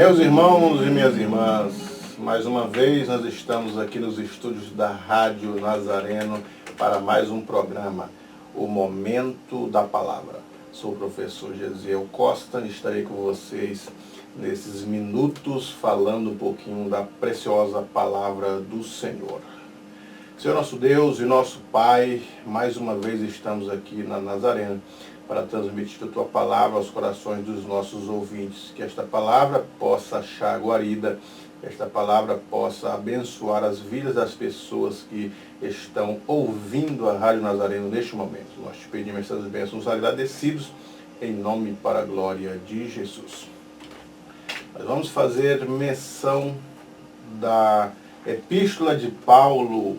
Meus irmãos e minhas irmãs, mais uma vez nós estamos aqui nos estúdios da Rádio Nazareno para mais um programa, o Momento da Palavra. Sou o professor Gesiel Costa e estarei com vocês nesses minutos falando um pouquinho da preciosa Palavra do Senhor. Senhor nosso Deus e nosso Pai, mais uma vez estamos aqui na Nazareno para transmitir a Tua Palavra aos corações dos nossos ouvintes. Que esta palavra possa achar guarida, que esta palavra possa abençoar as vidas das pessoas que estão ouvindo a Rádio Nazareno neste momento. Nós te pedimos essas bênçãos agradecidos, em nome e para a glória de Jesus. Nós vamos fazer menção da Epístola de Paulo,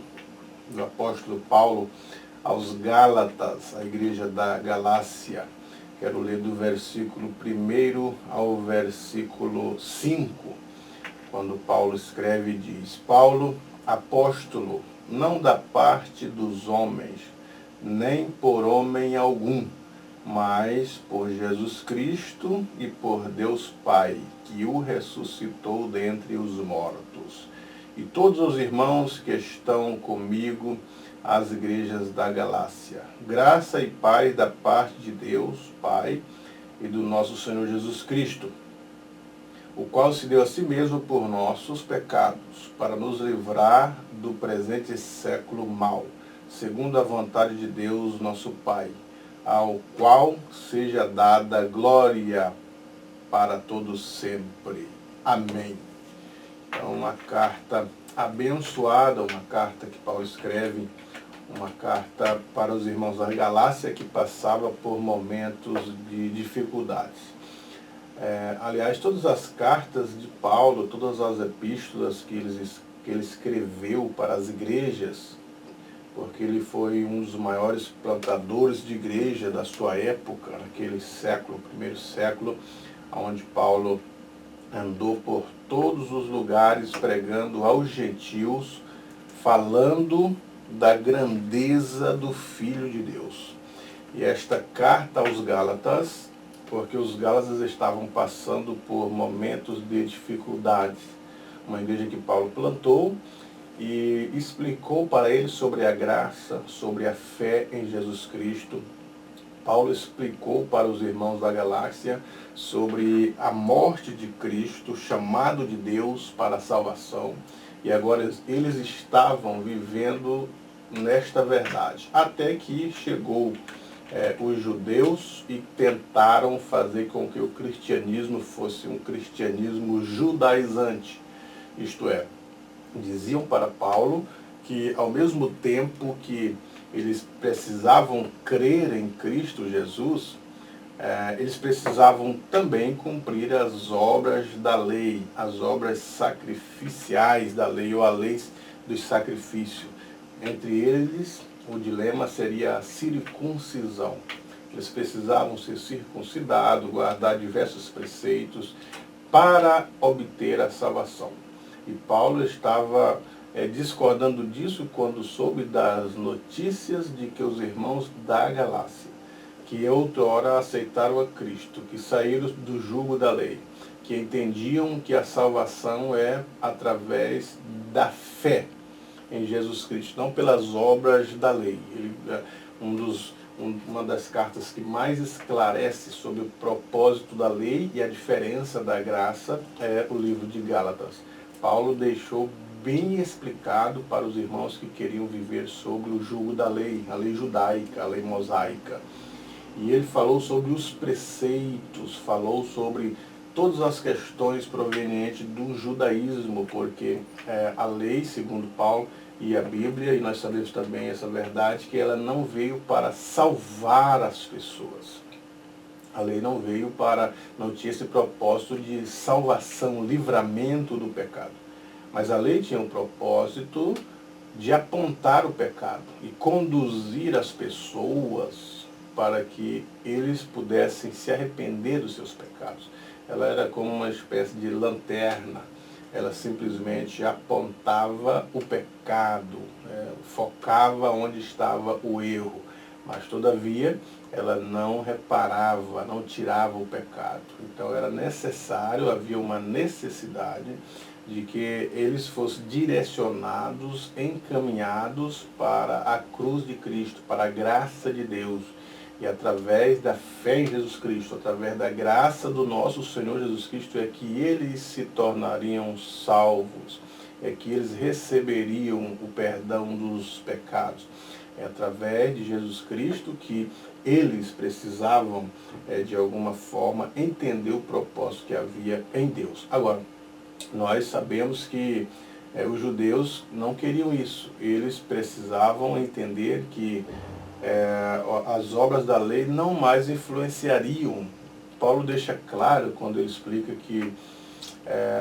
do apóstolo Paulo, aos Gálatas, a igreja da Galácia. Quero ler do versículo 1 ao versículo 5, quando Paulo escreve e diz: Paulo, apóstolo, não da parte dos homens, nem por homem algum, mas por Jesus Cristo e por Deus Pai, que o ressuscitou dentre os mortos. E todos os irmãos que estão comigo, as igrejas da Galácia. Graça e paz da parte de Deus, Pai, e do nosso Senhor Jesus Cristo, o qual se deu a si mesmo por nossos pecados, para nos livrar do presente século mau, segundo a vontade de Deus, nosso Pai, ao qual seja dada glória para todos sempre. Amém. Então, uma carta abençoada, uma carta que Paulo escreve, uma carta para os irmãos da Galácia que passava por momentos de dificuldades. Aliás, todas as cartas de Paulo, todas as epístolas que ele escreveu para as igrejas, porque ele foi um dos maiores plantadores de igreja da sua época, naquele século, primeiro século, onde Paulo andou por todos os lugares pregando aos gentios, falando da grandeza do Filho de Deus. E esta carta aos Gálatas, porque os Gálatas estavam passando por momentos de dificuldades. Uma igreja que Paulo plantou e explicou para eles sobre a graça, sobre a fé em Jesus Cristo. Paulo explicou para os irmãos da Galácia sobre a morte de Cristo, chamado de Deus para a salvação. E agora eles estavam vivendo nesta verdade. Até que chegou os judeus e tentaram fazer com que o cristianismo fosse um cristianismo judaizante. Isto é, diziam para Paulo que ao mesmo tempo que eles precisavam crer em Cristo Jesus, eles precisavam também cumprir as obras da lei, as obras sacrificiais da lei, ou a lei do sacrifício. Entre eles, o dilema seria a circuncisão. Eles precisavam ser circuncidados, guardar diversos preceitos para obter a salvação. E Paulo estava discordando disso quando soube das notícias de que os irmãos da Galácia, que outrora aceitaram a Cristo, que saíram do jugo da lei, que entendiam que a salvação é através da fé em Jesus Cristo, não pelas obras da lei. Uma das cartas que mais esclarece sobre o propósito da lei e a diferença da graça é o livro de Gálatas. Paulo deixou bem explicado para os irmãos que queriam viver sobre o jugo da lei, a lei judaica, a lei mosaica. E ele falou sobre os preceitos, falou sobre todas as questões provenientes do judaísmo, porque a lei, segundo Paulo, e a Bíblia, e nós sabemos também essa verdade, que ela não veio para salvar as pessoas. A lei não tinha esse propósito de salvação, livramento do pecado. Mas a lei tinha um propósito de apontar o pecado e conduzir as pessoas para que eles pudessem se arrepender dos seus pecados. Ela era como uma espécie de lanterna. Ela simplesmente apontava o pecado, focava onde estava o erro. mas todavia ela não reparava, não tirava o pecado. Então era necessário, havia uma necessidade de que eles fossem direcionados, encaminhados para a cruz de Cristo, para a graça de Deus. E através da fé em Jesus Cristo, através da graça do nosso Senhor Jesus Cristo, é que eles se tornariam salvos, é que eles receberiam o perdão dos pecados. É através de Jesus Cristo que eles precisavam, de alguma forma, entender o propósito que havia em Deus. Agora, nós sabemos que os judeus não queriam isso. Eles precisavam entender que as obras da lei não mais influenciariam. Paulo deixa claro quando ele explica que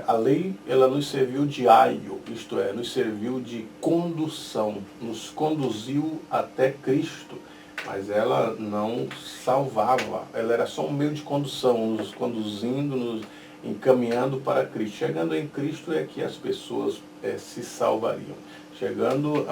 a lei ela nos serviu de aio, isto é, nos serviu de condução, nos conduziu até Cristo, mas ela não salvava, ela era só um meio de condução, nos conduzindo, nos encaminhando para Cristo. Chegando em Cristo é que as pessoas se salvariam. Chegando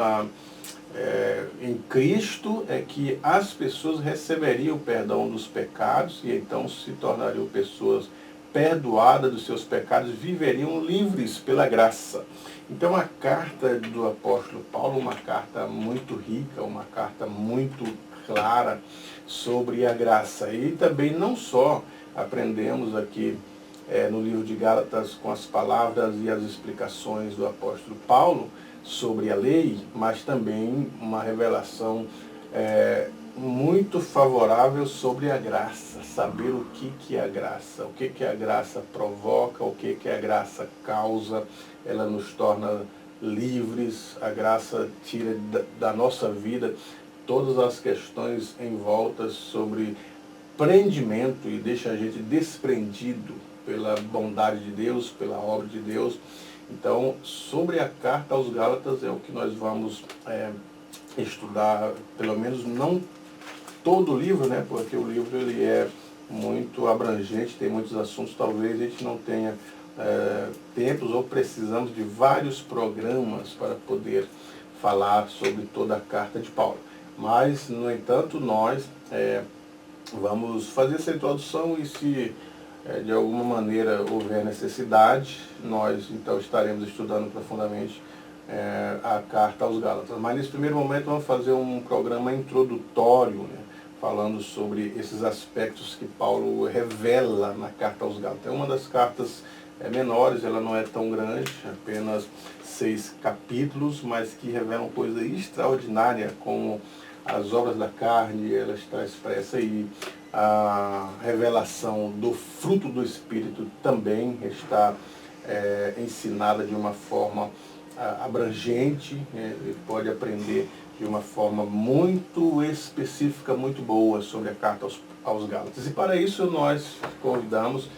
em Cristo é que as pessoas receberiam o perdão dos pecados e então se tornariam pessoas perdoadas dos seus pecados, viveriam livres pela graça. Então a carta do apóstolo Paulo, uma carta muito rica, uma carta muito clara sobre a graça. E também não só aprendemos aqui no livro de Gálatas com as palavras e as explicações do apóstolo Paulo sobre a lei, mas também uma revelação muito favorável sobre a graça, saber o que é a graça, o que a graça provoca, o que a graça causa, ela nos torna livres, a graça tira da nossa vida todas as questões em volta sobre prendimento e deixa a gente desprendido pela bondade de Deus, pela obra de Deus. Então, sobre a carta aos Gálatas é o que nós vamos estudar, pelo menos não todo o livro, né? Porque o livro ele é muito abrangente, tem muitos assuntos, talvez a gente não tenha tempos ou precisamos de vários programas para poder falar sobre toda a carta de Paulo. Mas, no entanto, nós vamos fazer essa introdução e se de alguma maneira houver necessidade, nós então estaremos estudando profundamente a carta aos Gálatas. Mas nesse primeiro momento vamos fazer um programa introdutório, né, falando sobre esses aspectos que Paulo revela na carta aos Gálatas. É uma das cartas menores, ela não é tão grande, apenas 6 capítulos, mas que revelam coisa extraordinária, como as obras da carne, ela está expressa e a revelação do fruto do Espírito também está ensinada de uma forma abrangente, ele pode aprender de uma forma muito específica, muito boa sobre a carta aos Gálatas. E para isso nós convidamos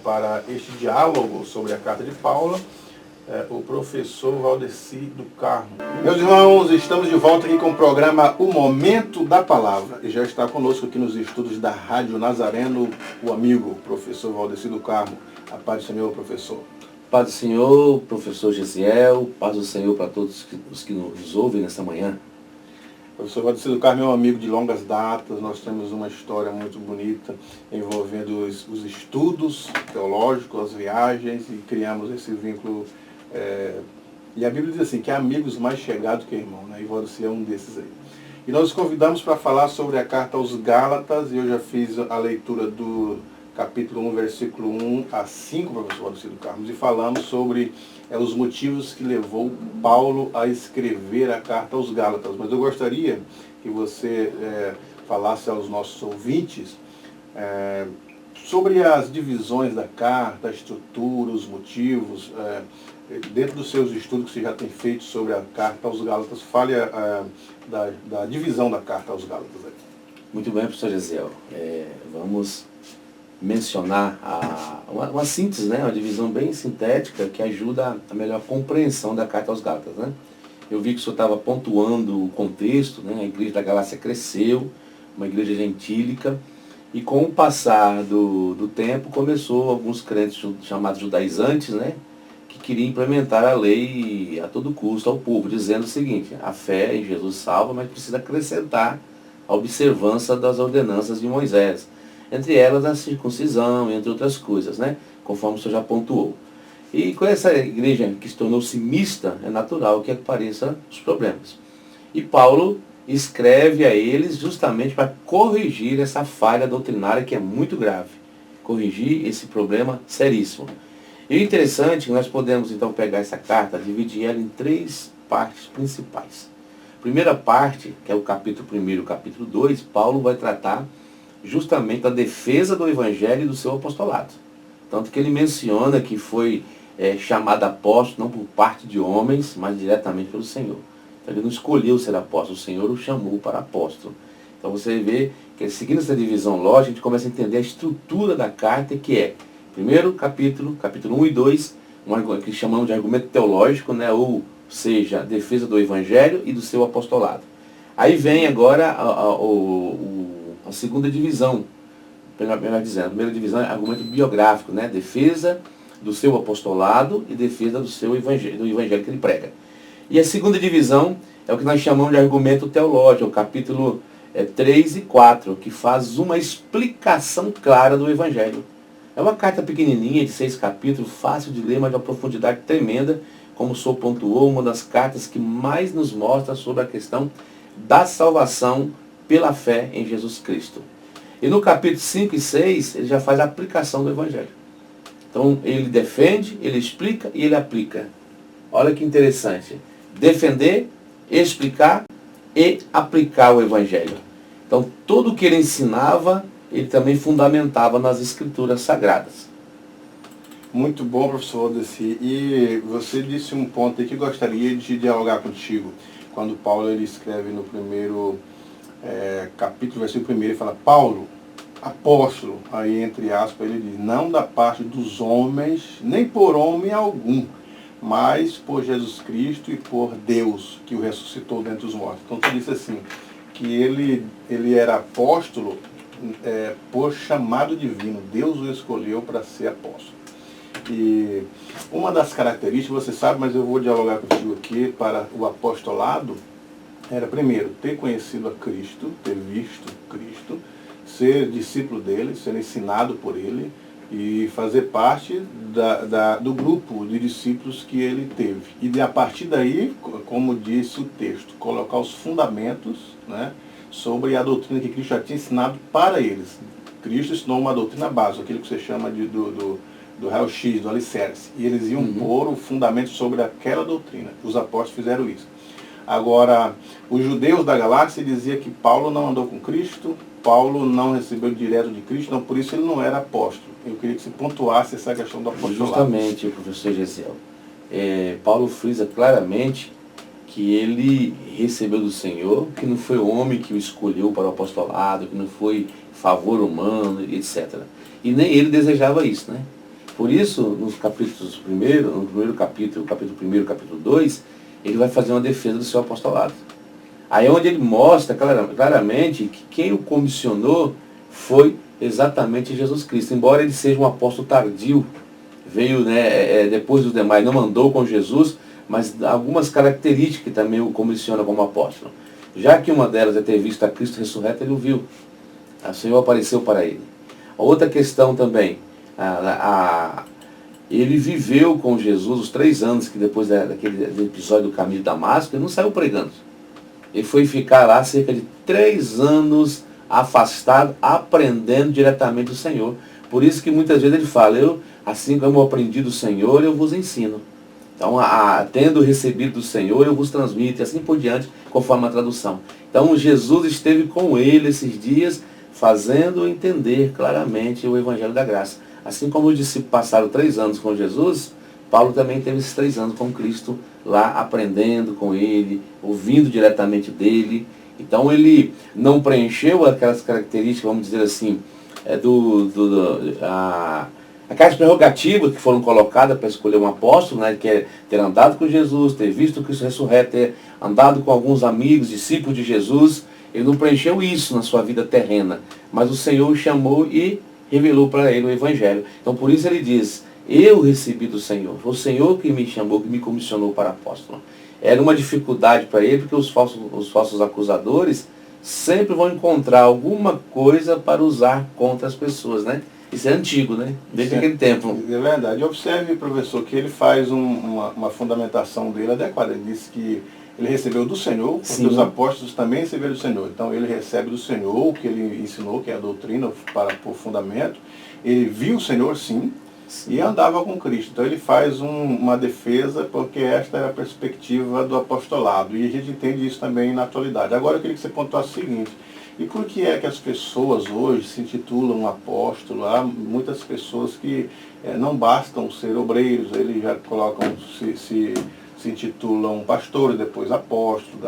para este diálogo sobre a carta de Paulo, o professor Valdeci do Carmo. Meus irmãos, estamos de volta aqui com o programa O Momento da Palavra. E já está conosco aqui nos estúdios da Rádio Nazareno, o amigo, professor Valdeci do Carmo. A paz do Senhor, professor. Paz do Senhor, professor Gesiel, paz do Senhor para todos os que nos ouvem nesta manhã. O professor Valdeci do Carmo é um amigo de longas datas, nós temos uma história muito bonita envolvendo os estudos teológicos, as viagens, e criamos esse vínculo. E a Bíblia diz assim, que há amigos mais chegados que irmão, né? E Valdeci é um desses aí. E nós os convidamos para falar sobre a carta aos Gálatas, e eu já fiz a leitura do capítulo 1, versículo 1 a 5, professor Valdeci do Carmo, e falamos sobre os motivos que levou Paulo a escrever a carta aos Gálatas. Mas eu gostaria que você falasse aos nossos ouvintes sobre as divisões da carta, a estrutura, os motivos, dentro dos seus estudos que você já tem feito sobre a carta aos Gálatas, fale da divisão da carta aos Gálatas. Muito bem, professor Gesiel. Vamos mencionar uma síntese, né? Uma divisão bem sintética que ajuda a melhor compreensão da carta aos Gálatas, né? Eu vi que o senhor estava pontuando o contexto, né? A igreja da Galácia cresceu, uma igreja gentílica, e com o passar do tempo começou alguns crentes chamados judaizantes, né? Que queriam implementar a lei a todo custo ao povo, dizendo o seguinte: a fé em Jesus salva, mas precisa acrescentar a observância das ordenanças de Moisés. Entre elas a circuncisão, entre outras coisas, né? Conforme o senhor já pontuou. E com essa igreja que se tornou-se mista, é natural que apareçam os problemas. E Paulo escreve a eles justamente para corrigir essa falha doutrinária que é muito grave. Corrigir esse problema seríssimo. E o interessante é que nós podemos então pegar essa carta, dividir ela em 3 partes principais. Primeira parte, que é o capítulo 1 e o capítulo 2, Paulo vai tratar justamente da defesa do evangelho e do seu apostolado. Tanto que ele menciona que foi chamado apóstolo não por parte de homens, mas diretamente pelo Senhor. Então ele não escolheu ser apóstolo, o Senhor o chamou para apóstolo. Então você vê que seguindo essa divisão lógica, a gente começa a entender a estrutura da carta, que é, primeiro capítulo 1 e 2, que chamamos de argumento teológico, né, ou seja, a defesa do evangelho e do seu apostolado. Aí vem agora a segunda divisão, melhor dizendo, a primeira divisão é argumento biográfico, né, defesa do seu apostolado e defesa do seu evangelho, do evangelho que ele prega. E a segunda divisão é o que nós chamamos de argumento teológico, o capítulo 3 e 4, que faz uma explicação clara do evangelho. É uma carta pequenininha, de 6 capítulos, fácil de ler, mas de uma profundidade tremenda, como o senhor pontuou, uma das cartas que mais nos mostra sobre a questão da salvação pela fé em Jesus Cristo. E no capítulo 5 e 6, ele já faz a aplicação do evangelho. Então, ele defende, ele explica e ele aplica. Olha que interessante. Defender, explicar e aplicar o evangelho. Então, tudo o que ele ensinava, ele também fundamentava nas escrituras sagradas. Muito bom, professor Odeci. E você disse um ponto aí que eu gostaria de dialogar contigo. Quando Paulo ele escreve no primeiro capítulo, versículo 1, ele fala, Paulo, apóstolo, aí entre aspas, ele diz, não da parte dos homens, nem por homem algum, mas por Jesus Cristo e por Deus, que o ressuscitou dentre os mortos. Então tu disse assim, que ele era apóstolo por chamado divino. Deus o escolheu para ser apóstolo. E uma das características, você sabe, mas eu vou dialogar contigo aqui, para o apostolado, era primeiro, ter conhecido a Cristo, ter visto Cristo, ser discípulo dele, ser ensinado por ele e fazer parte do grupo de discípulos que ele teve. E a partir daí, como disse o texto, colocar os fundamentos, né, sobre a doutrina que Cristo já tinha ensinado para eles. Cristo ensinou uma doutrina básica, aquilo que você chama do raio-x, do alicerce. E eles iam pôr o fundamento sobre aquela doutrina. Os apóstolos fizeram isso. Agora, os judeus da galáxia diziam que Paulo não andou com Cristo, Paulo não recebeu direto de Cristo, então por isso ele não era apóstolo. Eu queria que você pontuasse essa questão do apostolado. Justamente, professor Gesiel. Paulo frisa claramente que ele recebeu do Senhor, que não foi o homem que o escolheu para o apostolado, que não foi favor humano, etc. E nem ele desejava isso, né? Por isso, nos capítulos no primeiro capítulo 1, capítulo 2, ele vai fazer uma defesa do seu apostolado. Aí é onde ele mostra claramente que quem o comissionou foi exatamente Jesus Cristo. Embora ele seja um apóstolo tardio, veio depois dos demais, não andou com Jesus, mas algumas características que também o comissiona como apóstolo. Já que uma delas é ter visto a Cristo ressurreto, ele o viu. O Senhor apareceu para ele. A outra questão também, ele viveu com Jesus os 3 anos que depois daquele episódio do caminho de Damasco, ele não saiu pregando. Ele foi ficar lá cerca de 3 anos afastado, aprendendo diretamente do Senhor. Por isso que muitas vezes ele fala, assim como eu aprendi do Senhor, eu vos ensino. Então, tendo recebido do Senhor, eu vos transmito, e assim por diante, conforme a tradução. Então, Jesus esteve com ele esses dias, fazendo entender claramente o Evangelho da Graça. Assim como os discípulos passaram 3 anos com Jesus, Paulo também teve esses 3 anos com Cristo, lá aprendendo com ele, ouvindo diretamente dele. Então ele não preencheu aquelas características, vamos dizer assim, aquelas prerrogativas que foram colocadas para escolher um apóstolo, né, que é ter andado com Jesus, ter visto Cristo ressurreto, ter andado com alguns amigos, discípulos de Jesus. Ele não preencheu isso na sua vida terrena, mas o Senhor o chamou e revelou para ele o Evangelho. Então por isso ele diz, eu recebi do Senhor, foi o Senhor que me chamou, que me comissionou para apóstolo. Era uma dificuldade para ele, porque os falsos acusadores sempre vão encontrar alguma coisa para usar contra as pessoas, né? Isso é antigo, né? Desde aquele tempo. É verdade. Observe, professor, que ele faz uma fundamentação dele adequada. Ele disse que ele recebeu do Senhor, porque Sim. os apóstolos também receberam do Senhor. Então ele recebe do Senhor o que ele ensinou, que é a doutrina por fundamento. Ele viu o Senhor, sim, e andava com Cristo. Então ele faz uma defesa, porque esta é a perspectiva do apostolado. E a gente entende isso também na atualidade. Agora eu queria que você pontuasse o seguinte: e por que é que as pessoas hoje se intitulam apóstolo? Há muitas pessoas que não bastam ser obreiros, eles já colocam, se intitulam pastor, depois apóstolo,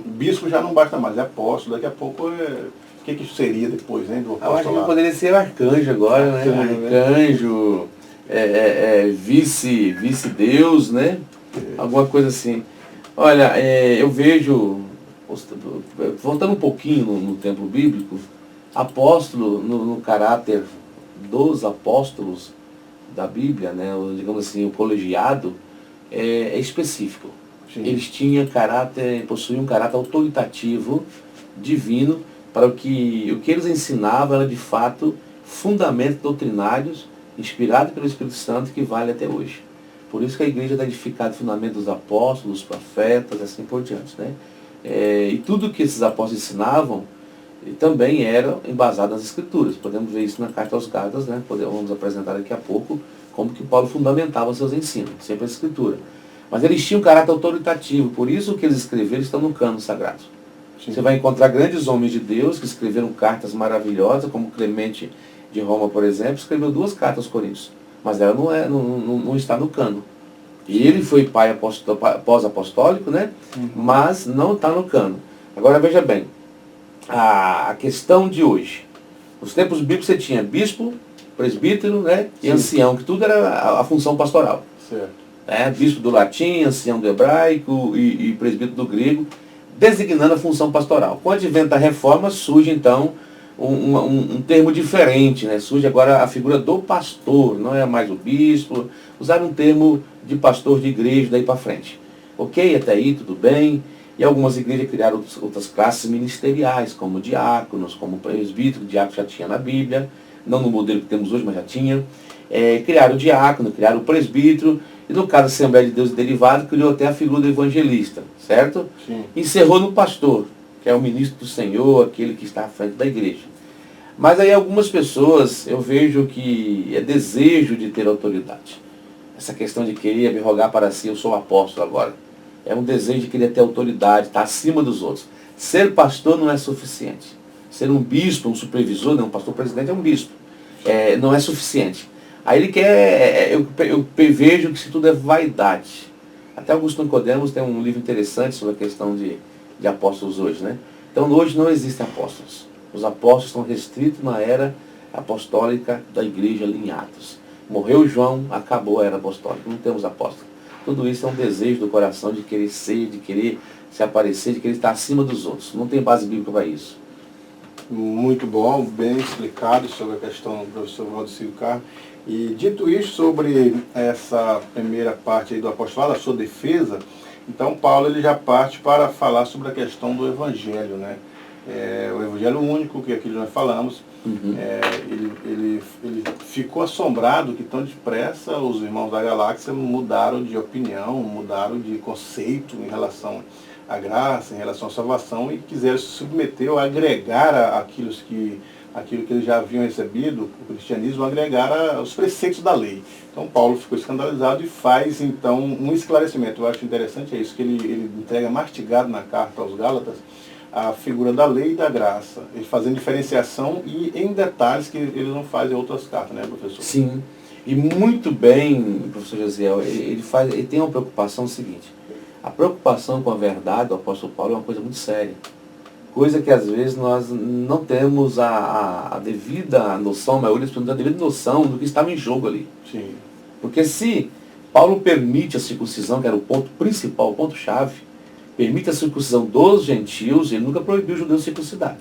bispo já não basta mais, é apóstolo, daqui a pouco o que seria depois, hein, do apostolado? Eu acho que poderia ser arcanjo agora, né? Arcanjo, vice-deus, né? Alguma coisa assim. Olha, eu vejo, voltando um pouquinho no tempo bíblico, apóstolo no caráter dos apóstolos da Bíblia, né? Digamos assim, o colegiado, é específico. Sim. Eles possuíam um caráter autoritativo, divino, para o que eles ensinavam era de fato fundamentos doutrinários, inspirados pelo Espírito Santo, que vale até hoje. Por isso que a igreja está edificada no fundamento dos apóstolos, dos profetas, assim por diante, né? E tudo que esses apóstolos ensinavam também era embasado nas Escrituras. Podemos ver isso na Carta aos Gálatas, né? Vamos apresentar daqui a pouco como que Paulo fundamentava seus ensinos, sempre a Escritura. Mas eles tinham um caráter autoritativo, por isso o que eles escreveram estão no cânon sagrado. Sim. Você vai encontrar grandes homens de Deus que escreveram cartas maravilhosas, como Clemente de Roma, por exemplo, escreveu 2 cartas aos Coríntios, mas ela não está no cânon. E ele foi pai pós-apostólico, né? Uhum. Mas não está no cânon. Agora veja bem, a questão de hoje. Nos tempos bíblicos você tinha bispo, presbítero, né? E ancião, que tudo era a função pastoral. Certo. Bispo do latim, ancião do hebraico e presbítero do grego, designando a função pastoral. Com o advento da reforma surge então um termo diferente, né? Surge agora a figura do pastor, não é mais o bispo, usaram um termo de pastor de igreja daí para frente. Ok, até aí tudo bem. E algumas igrejas criaram outras classes ministeriais, como diáconos, como presbítero. Diácono já tinha na Bíblia, não no modelo que temos hoje, mas já tinha. Criaram o diácono, criaram o presbítero, e no caso da Assembleia de Deus Derivado, criou até a figura do evangelista, certo? Sim. Encerrou no pastor, que é o ministro do Senhor, aquele que está à frente da igreja. Mas aí algumas pessoas, eu vejo que é desejo de ter autoridade. Essa questão de querer me rogar para si, eu sou apóstolo agora. É um desejo de querer ter autoridade, estar acima dos outros. Ser pastor não é suficiente. Ser um bispo, um supervisor, não, um pastor presidente é um bispo. Não é suficiente. Aí ele quer, eu vejo que isso tudo é vaidade. Até Augusto Nicodemos tem um livro interessante sobre a questão de apóstolos hoje, né? Então hoje não existem apóstolos. Os apóstolos estão restritos na era apostólica da igreja em Atos. Morreu João, acabou a era apostólica, não temos apóstolos. Tudo isso é um desejo do coração de querer ser, de querer se aparecer, de querer estar acima dos outros. Não tem base bíblica para isso. Muito bom, bem explicado sobre a questão do professor Valdecir Carmo. E dito isso sobre essa primeira parte aí do apostolado, a sua defesa, então Paulo ele já parte para falar sobre a questão do evangelho, né? O evangelho único, que aqui nós falamos. Uhum. Ele ficou assombrado que tão depressa os irmãos da galáxia mudaram de opinião, mudaram de conceito em relação à graça, em relação à salvação, e quiseram se submeter ou agregar aquilo que eles já haviam recebido, o cristianismo, agregar os preceitos da lei. Então Paulo ficou escandalizado e faz então um esclarecimento. Eu acho interessante isso, que ele entrega mastigado na carta aos Gálatas a figura da lei e da graça, ele fazendo diferenciação e em detalhes que ele não faz em outras cartas, né, professor? Sim, e muito bem, professor Josiel, ele tem uma preocupação seguinte: a preocupação com a verdade do apóstolo Paulo é uma coisa muito séria, coisa que às vezes nós não temos a devida noção, a maioria das pessoas não tem a devida noção do que estava em jogo ali. Sim. Porque se Paulo permite a circuncisão, que era o ponto principal, o ponto-chave, permite a circuncisão dos gentios, ele nunca proibiu o judeu de circuncidar.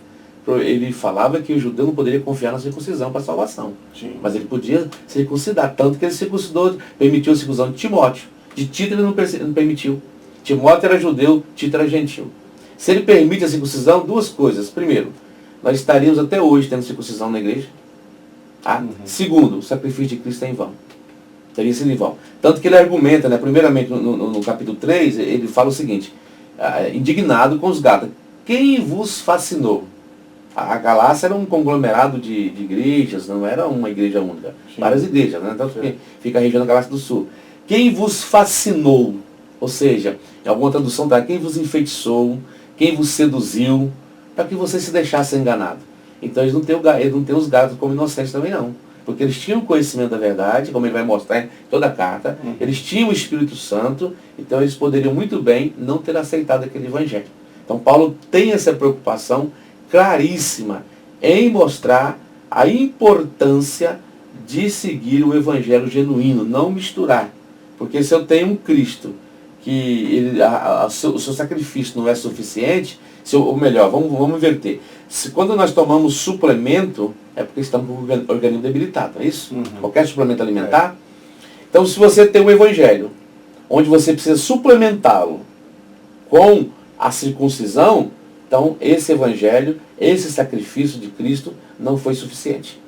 Ele falava que o judeu não poderia confiar na circuncisão para a salvação. Sim. Mas ele podia circuncidar, tanto que ele circuncidou, permitiu a circuncisão de Timóteo. De Tito ele não permitiu. Timóteo era judeu, Tito era gentil. Se ele permite a circuncisão, duas coisas. Primeiro, nós estaríamos até hoje tendo circuncisão na igreja. Tá? Segundo, o sacrifício de Cristo é em vão. Teria sido em vão. Tanto que ele argumenta, né, primeiramente no capítulo 3, ele fala o seguinte, indignado com os Gálatas: quem vos fascinou? A Galácia era um conglomerado de igrejas, não era uma igreja única. Sim. Várias igrejas, né? Tanto que fica a região da Galácia do Sul. Quem vos fascinou? Ou seja, em alguma tradução está: quem vos enfeitiçou, quem vos seduziu, para que você se deixasse enganado. Então eles não têm os Gálatas como inocentes também não. Porque eles tinham conhecimento da verdade, como ele vai mostrar em toda a carta. Eles tinham o Espírito Santo, então eles poderiam muito bem não ter aceitado aquele evangelho. Então Paulo tem essa preocupação claríssima em mostrar a importância de seguir o evangelho genuíno, não misturar. Porque se eu tenho um Cristo que o seu sacrifício não é suficiente, ou melhor, vamos inverter. Quando nós tomamos suplemento, é porque estamos com o organismo debilitado, não é isso? Qualquer suplemento alimentar. Então, se você tem um evangelho, onde você precisa suplementá-lo com a circuncisão, então esse evangelho, esse sacrifício de Cristo não foi suficiente.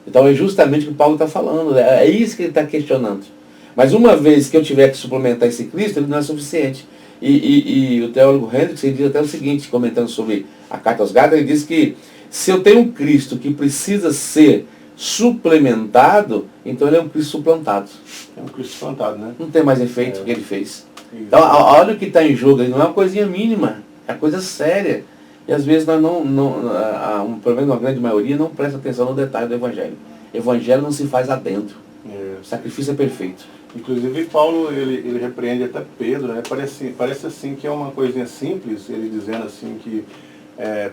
Então é justamente o que Paulo está falando, é isso que ele está questionando. Mas uma vez que eu tiver que suplementar esse Cristo, ele não é suficiente. E o teólogo Hendricks diz até o seguinte, comentando sobre a carta aos Gálatas, ele diz que se eu tenho um Cristo que precisa ser suplementado, então ele é um Cristo suplantado. É um Cristo suplantado, né? Não tem mais efeito que ele fez. Isso. Então olha o que está em jogo, não é uma coisinha mínima, é uma coisa séria. E às vezes nós pelo menos uma grande maioria, não presta atenção no detalhe do Evangelho. Evangelho não se faz adentro. O sacrifício é perfeito. Inclusive Paulo, ele repreende até Pedro, né? Parece assim que é uma coisinha simples, ele dizendo assim que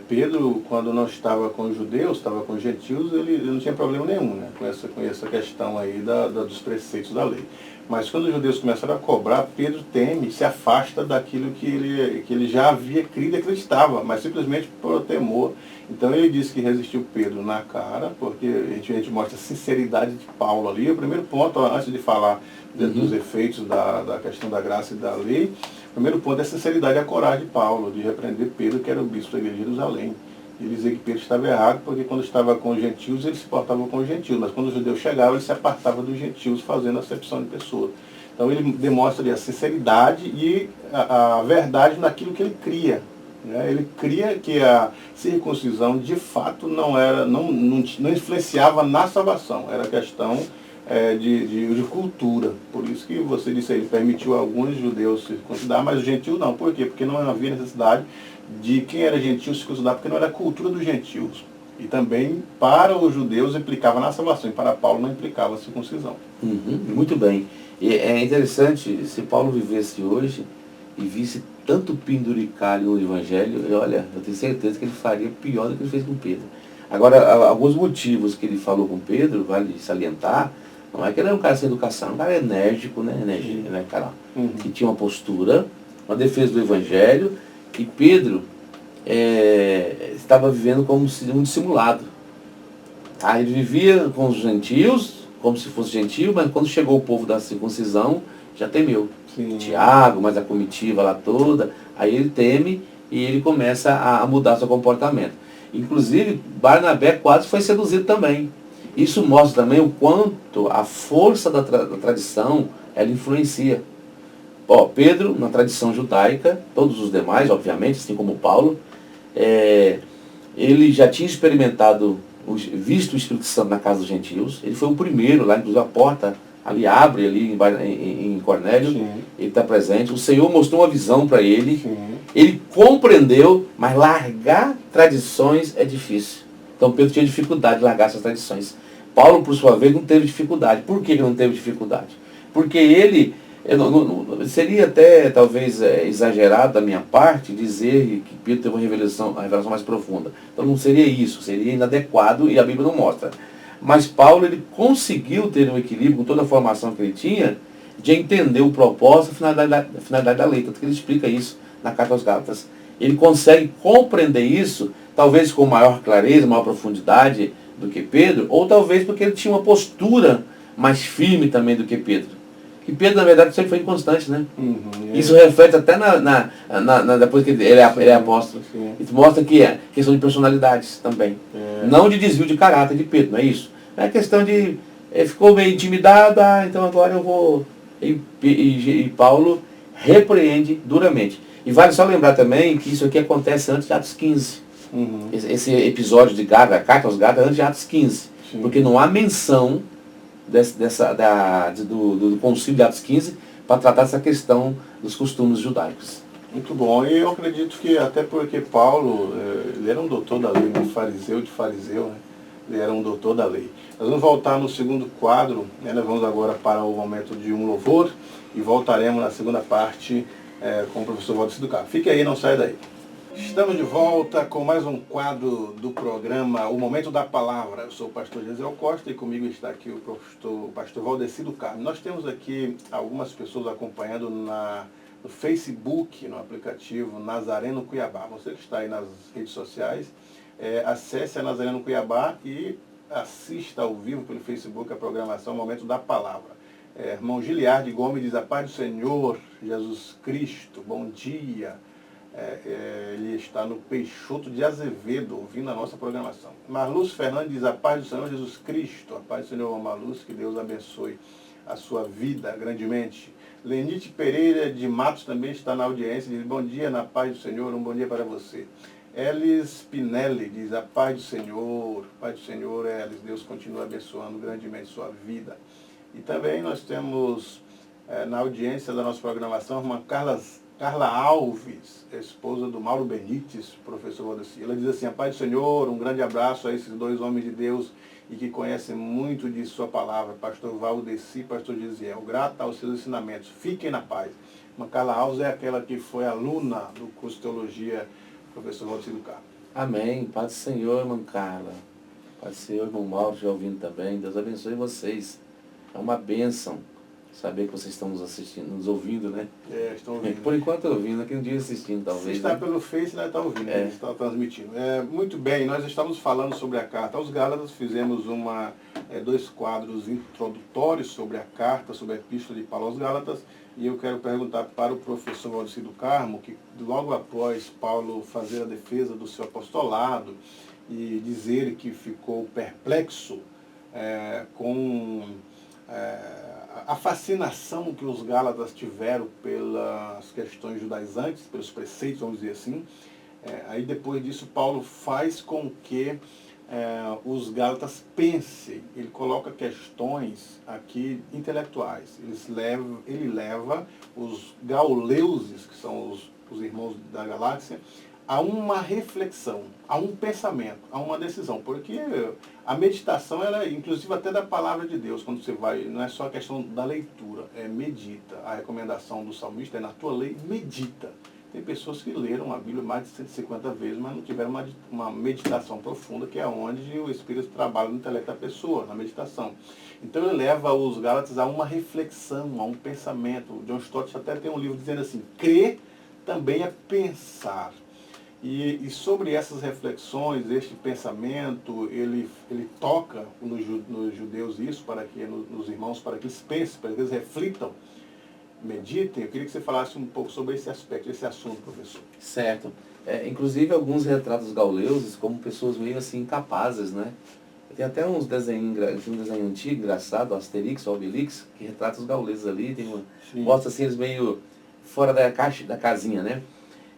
Pedro, quando não estava com os judeus, estava com os gentios, ele não tinha problema nenhum, né? com essa questão aí dos preceitos da lei. Mas quando os judeus começaram a cobrar, Pedro teme, se afasta daquilo que ele já havia crido e acreditava, mas simplesmente por temor. Então ele disse que resistiu Pedro na cara, porque a gente mostra a sinceridade de Paulo ali. O primeiro ponto, antes de falar dos efeitos da questão da graça e da lei, o primeiro ponto é a sinceridade e a coragem de Paulo, de repreender Pedro, que era o bispo da igreja de Jerusalém. Ele dizia que Pedro estava errado, porque quando estava com os gentios, ele se portava com os gentios, mas quando os judeus chegavam, ele se apartava dos gentios, fazendo acepção de pessoa. Então ele demonstra ali a sinceridade e a verdade naquilo que ele cria. Né? Ele cria que a circuncisão, de fato, não influenciava na salvação, era questão de cultura. Por isso que você disse aí, ele permitiu alguns judeus circuncidar, mas os gentios não. Por quê? Porque não havia necessidade de quem era gentil circuncidar, porque não era a cultura dos gentios. E também para os judeus implicava na salvação, e para Paulo não implicava a circuncisão. Muito bem. E é interessante, se Paulo vivesse hoje e visse tanto penduricalho no Evangelho, olha, eu tenho certeza que ele faria pior do que ele fez com Pedro. Agora, alguns motivos que ele falou com Pedro, vale salientar, não é que ele era um cara sem educação, um cara enérgico, né? Cara, que tinha uma postura, uma defesa do Evangelho, e Pedro estava vivendo como um dissimulado. Ele vivia com os gentios, como se fosse gentil, mas quando chegou o povo da circuncisão, já temeu. Sim. Tiago, mas a comitiva lá toda, aí ele teme e ele começa a mudar seu comportamento. Inclusive, Barnabé quase foi seduzido também. Isso mostra também o quanto a força da tradição, ela influencia. Pedro, na tradição judaica, todos os demais, obviamente, assim como Paulo, ele já tinha experimentado, visto o Espírito Santo na casa dos gentios. Ele foi o primeiro, lá inclusive a porta ali abre ali em Cornélio. Sim. Ele está presente. O Senhor mostrou uma visão para ele. Sim. Ele compreendeu, mas largar tradições é difícil. Então Pedro tinha dificuldade de largar essas tradições. Paulo, por sua vez, não teve dificuldade. Por que ele não teve dificuldade? Porque ele, seria até talvez exagerado da minha parte dizer que Pedro teve uma revelação mais profunda. Então não seria isso, seria inadequado e a Bíblia não mostra. Mas Paulo, ele conseguiu ter um equilíbrio com toda a formação que ele tinha, de entender o propósito e a finalidade da lei. Tanto que ele explica isso na carta aos Gálatas. Ele consegue compreender isso, talvez com maior clareza, maior profundidade do que Pedro, ou talvez porque ele tinha uma postura mais firme também do que Pedro. que Pedro, na verdade, sempre foi inconstante, né? Uhum, Isso reflete até depois que ele é apóstolo. sim. Isso mostra que é questão de personalidades também. Não de desvio de caráter de Pedro, não é isso. É questão de... Ele ficou meio intimidado, então agora eu vou... E Paulo repreende duramente. E vale só lembrar também que isso aqui acontece antes de Atos 15. Uhum. Esse episódio de Gálatas, a carta aos Gálatas, antes de Atos 15. Sim. Porque não há menção do concílio de Atos 15 para tratar dessa questão dos costumes judaicos. Muito bom. E eu acredito que até porque Paulo, ele era um doutor da lei, um fariseu de fariseu, né? Ele era um doutor da lei. Nós vamos voltar no segundo quadro, né? Nós vamos agora para o momento de um louvor e voltaremos na segunda parte com o professor Valdeci do Carmo. Fique aí, não saia daí. Estamos de volta com mais um quadro do programa O Momento da Palavra. Eu sou o pastor Gesiel Costa e comigo está aqui o pastor Valdeci do Carmo. Nós temos aqui algumas pessoas acompanhando no Facebook, no aplicativo Nazareno Cuiabá. Você que está aí nas redes sociais, acesse a Nazareno Cuiabá e assista ao vivo pelo Facebook a programação Momento da Palavra. Irmão Giliardi Gomes diz: a paz do Senhor, Jesus Cristo, bom dia. Ele está no Peixoto de Azevedo, ouvindo a nossa programação. Marluz Fernandes diz: a paz do Senhor Jesus Cristo. A paz do Senhor, Marluz, que Deus abençoe a sua vida grandemente. Lenite Pereira de Matos também está na audiência, diz: bom dia, na paz do Senhor, um bom dia para você. Elis Pinelli diz: a paz do Senhor, Elis, Deus continua abençoando grandemente sua vida. E também nós temos na audiência da nossa programação a irmã Carla Alves, esposa do Mauro Benites, professor Valdeci. Ela diz assim: a paz do Senhor, um grande abraço a esses dois homens de Deus e que conhecem muito de sua palavra, pastor Valdeci e pastor Gesiel. Grata aos seus ensinamentos. Fiquem na paz. A Carla Alves é aquela que foi aluna do curso de teologia, professor Valdeci do Carmo. Amém. Paz do Senhor, irmã Carla. Paz do Senhor, irmão Mauro, já ouvindo também. Deus abençoe vocês. É uma bênção saber que vocês estão nos assistindo, nos ouvindo, né? Estão ouvindo. Por enquanto ouvindo, aqui um dia assistindo, talvez. Se está né? pelo Face, né, está ouvindo, está transmitindo. Muito bem, nós estamos falando sobre a carta aos Gálatas, fizemos dois quadros introdutórios sobre a carta, sobre a epístola de Paulo aos Gálatas, e eu quero perguntar para o professor Valdeci do Carmo, que logo após Paulo fazer a defesa do seu apostolado e dizer que ficou perplexo com a fascinação que os Gálatas tiveram pelas questões judaizantes, pelos preceitos, vamos dizer assim. Aí depois disso Paulo faz com que os Gálatas pensem. Ele coloca questões aqui intelectuais. Ele leva os gauleuses, que são os irmãos da galáxia, a uma reflexão, a um pensamento, a uma decisão. Porque a meditação, ela é inclusive até da palavra de Deus, quando você vai, não é só a questão da leitura, medita. A recomendação do salmista é: na tua lei, medita. Tem pessoas que leram a Bíblia mais de 150 vezes, mas não tiveram uma meditação profunda, que é onde o Espírito trabalha no intelecto da pessoa, na meditação. Então ele leva os Gálatas a uma reflexão, a um pensamento. O John Stott até tem um livro dizendo assim: crer também é pensar. E sobre essas reflexões, este pensamento, ele toca nos judeus isso, nos irmãos, para que eles pensem, para que eles reflitam, meditem. Eu queria que você falasse um pouco sobre esse aspecto, esse assunto, professor. Certo. Inclusive alguns retratos gauleuses como pessoas meio assim incapazes, né? Tem até um desenho antigo, engraçado, Asterix ou Obelix, que retrata os gauleses ali, mostra assim eles meio fora da casinha, né?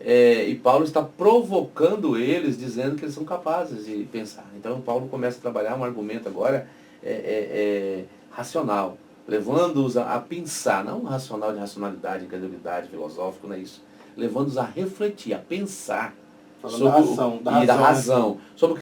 E Paulo está provocando eles, dizendo que eles são capazes de pensar. Então Paulo começa a trabalhar um argumento agora racional, levando-os a pensar, não racional de racionalidade, incredulidade, filosófico, não é isso. Levando-os a refletir, a pensar sobre da razão, sobre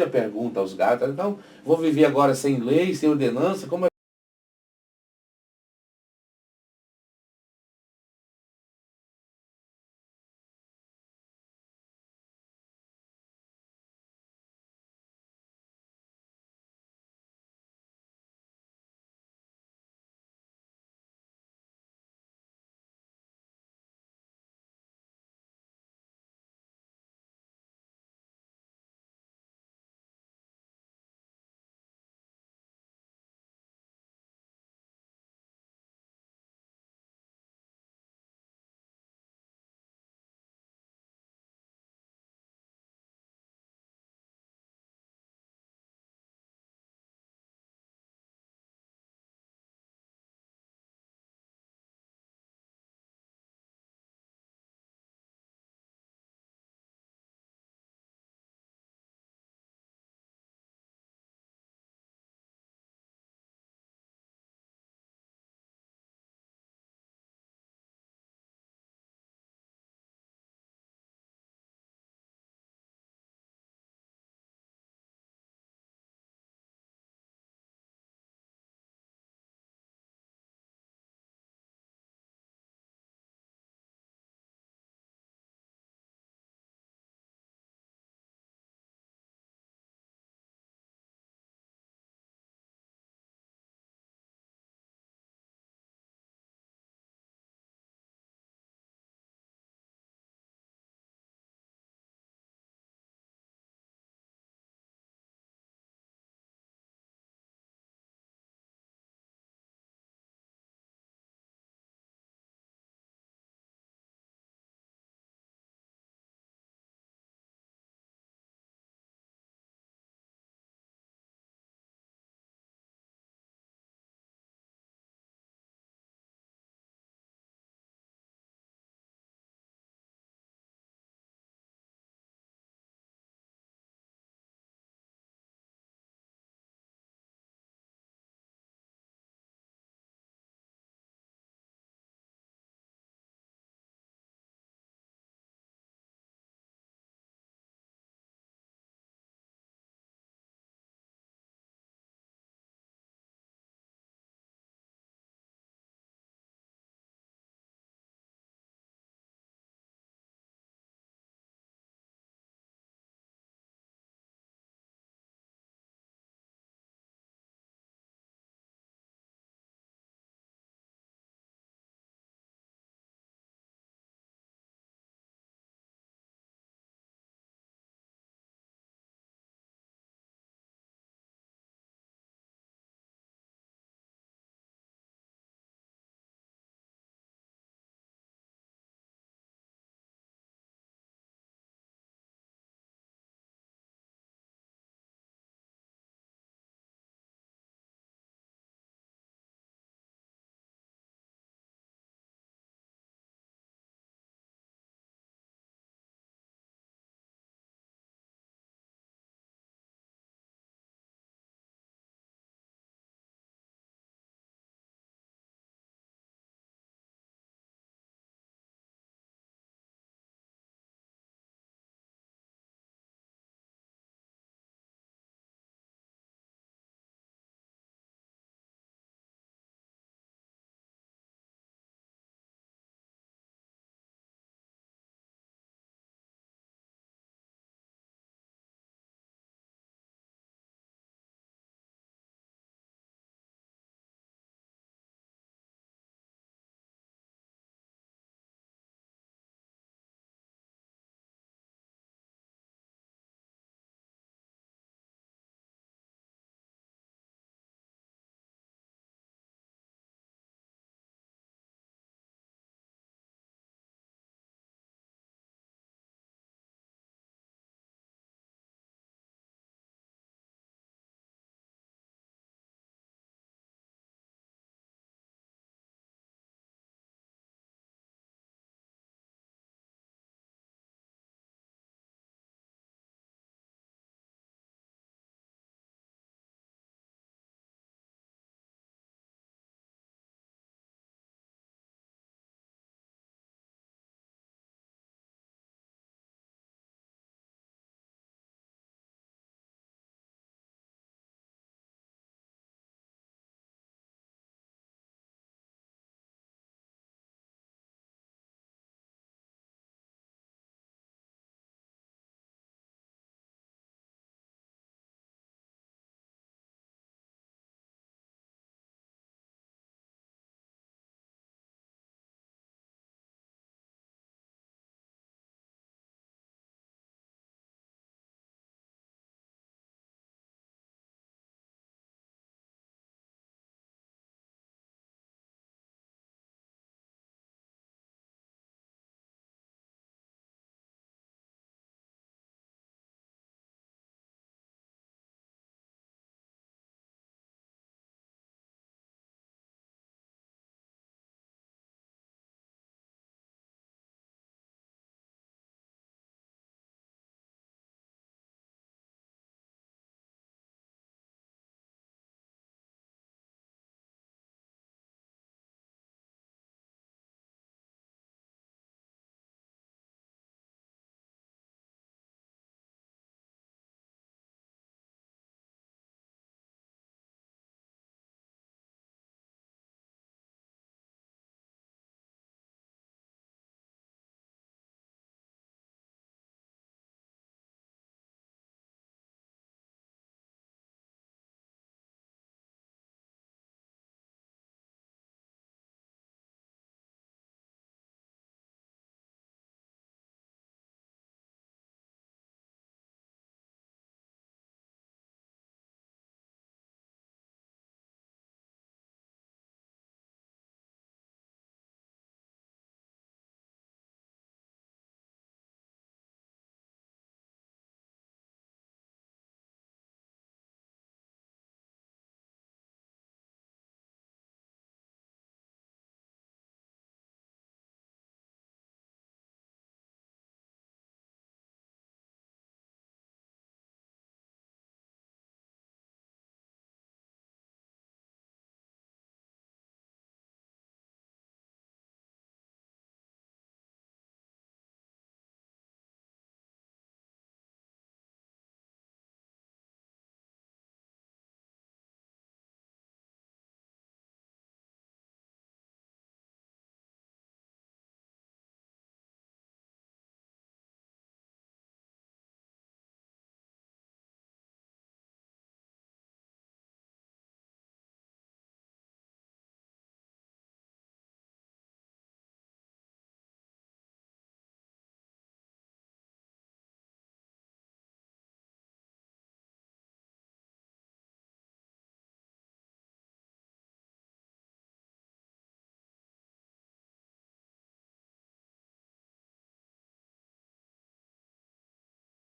a pergunta aos Gálatas, então, vou viver agora sem lei, sem ordenança, como é